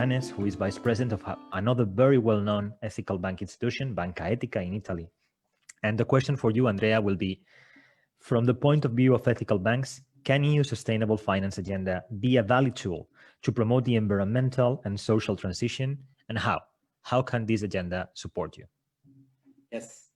Baranes, who is Vice President of another very well-known ethical bank institution, Banca Etica in Italy. And the question for you, Andrea, will be, from the point of view of ethical banks, can EU sustainable finance agenda be a valid tool to promote the environmental and social transition, and how? How can this agenda support you? Yes,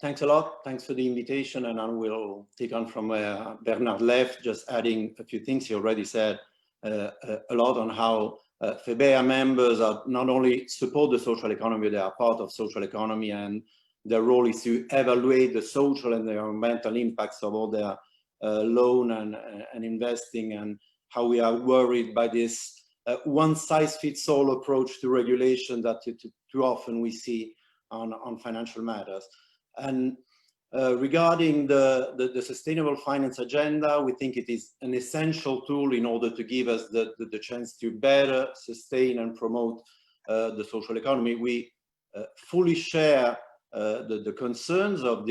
thanks a lot. Thanks for the invitation, and I will take on from where Bernard left, just adding a few things. He already said a lot on how FEBEA members are not only support the social economy, they are part of social economy, and their role is to evaluate the social and the environmental impacts of all their loan and investing, and how we are worried by this one-size-fits-all approach to regulation that too often we see on financial matters. And regarding the sustainable finance agenda, we think it is an essential tool in order to give us the chance to better sustain and promote the social economy. We fully share the concerns of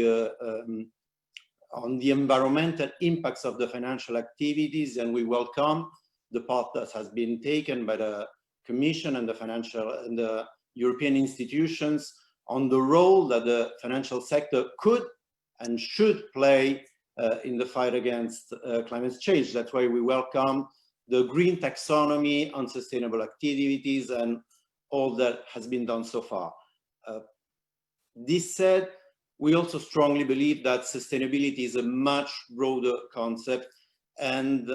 on the environmental impacts of the financial activities, and we welcome the path that has been taken by the Commission and the European institutions on the role that the financial sector could and should play in the fight against climate change. That's why we welcome the green taxonomy on sustainable activities and all that has been done so far. This said, we also strongly believe that sustainability is a much broader concept, and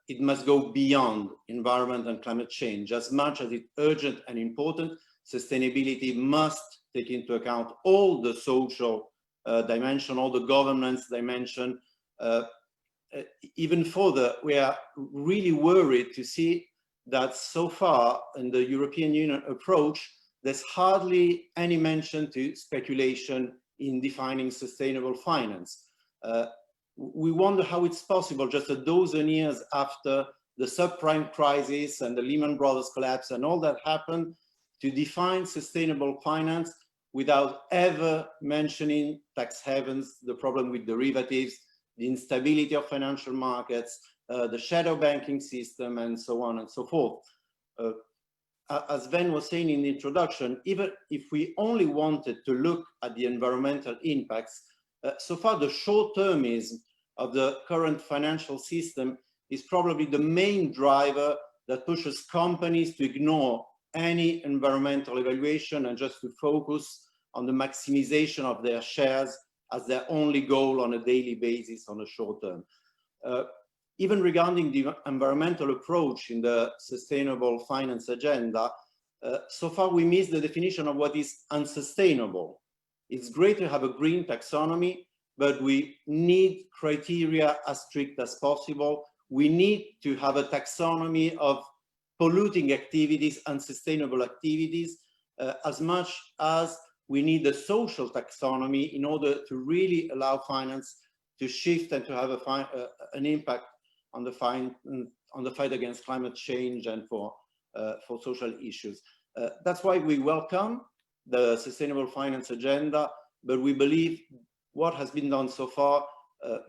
it must go beyond environment and climate change. As much as it's urgent and important, sustainability must take into account all the social dimension, all the governance dimension. Even further, we are really worried to see that so far in the European Union approach, there's hardly any mention to speculation in defining sustainable finance. We wonder how it's possible just a dozen years after the subprime crisis and the Lehman Brothers collapse and all that happened, to define sustainable finance without ever mentioning tax havens, the problem with derivatives, the instability of financial markets, the shadow banking system, and so on and so forth. As Sven was saying in the introduction, even if we only wanted to look at the environmental impacts, so far the short-termism of the current financial system is probably the main driver that pushes companies to ignore any environmental evaluation and just to focus on the maximization of their shares as their only goal on a daily basis on a short term. Even regarding the environmental approach in the sustainable finance agenda, so far we miss the definition of what is unsustainable. It's great to have a green taxonomy, but we need criteria as strict as possible. We need to have a taxonomy of polluting activities, unsustainable activities, as much as we need a social taxonomy in order to really allow finance to shift and to have an impact on the fight against climate change and for social issues. That's why we welcome the sustainable finance agenda, but we believe what has been done so far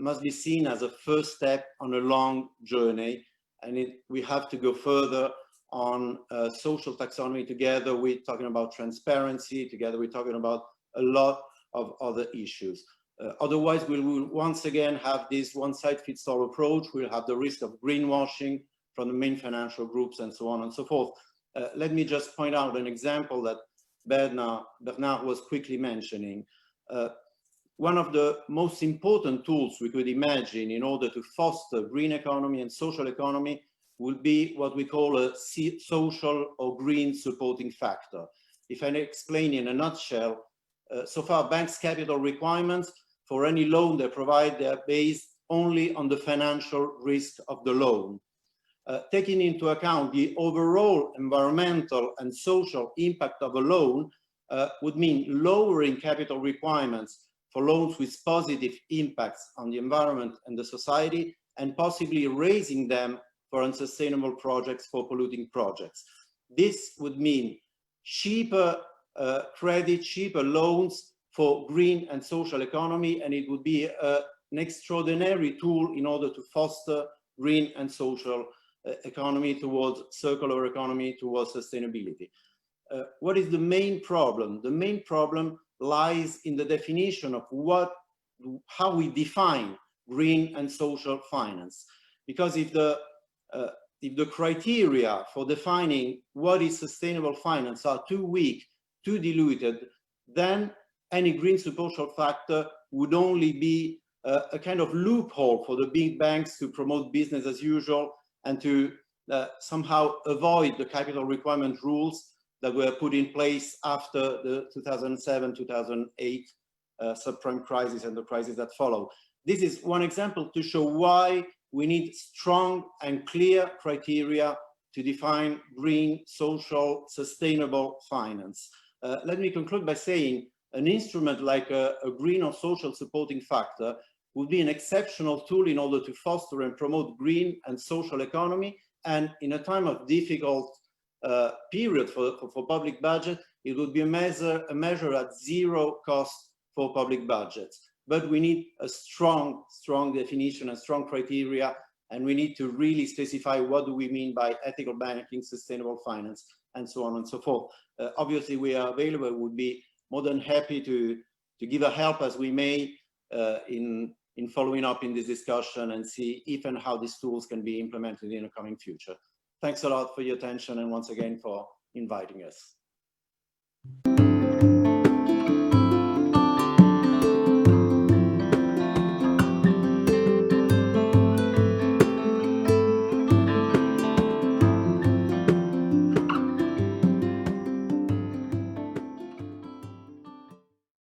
must be seen as a first step on a long journey, and we have to go further on social taxonomy. Together we're talking about transparency, together we're talking about a lot of other issues. Otherwise, we will once again have this one-size-fits-all approach. We'll have the risk of greenwashing from the main financial groups and so on and so forth. Let me just point out an example that Bernard was quickly mentioning. One of the most important tools we could imagine in order to foster green economy and social economy will be what we call a social or green supporting factor. If I explain in a nutshell, so far banks' capital requirements for any loan they provide, they are based only on the financial risk of the loan. Taking into account the overall environmental and social impact of a loan would mean lowering capital requirements for loans with positive impacts on the environment and the society, and possibly raising them for unsustainable projects, for polluting projects. This would mean cheaper credit, cheaper loans for green and social economy, and it would be an extraordinary tool in order to foster green and social economy, towards circular economy, towards sustainability. What is the main problem? The main problem lies in the definition of how we define green and social finance. Because if the criteria for defining what is sustainable finance are too weak, too diluted, then any green social factor would only be a kind of loophole for the big banks to promote business as usual and to somehow avoid the capital requirement rules that were put in place after the 2007-2008 subprime crisis and the crisis that followed. This is one example to show why we need strong and clear criteria to define green, social, sustainable finance. Let me conclude by saying an instrument like a green or social supporting factor would be an exceptional tool in order to foster and promote green and social economy. And in a time of difficult period for public budget, it would be a measure at zero cost for public budgets. But we need a strong definition and strong criteria, and we need to really specify what do we mean by ethical banking, sustainable finance, and so on and so forth. Obviously, we are available. Would be more than happy to give a help as we may in following up in this discussion and see if and how these tools can be implemented in the coming future. Thanks a lot for your attention and once again for inviting us.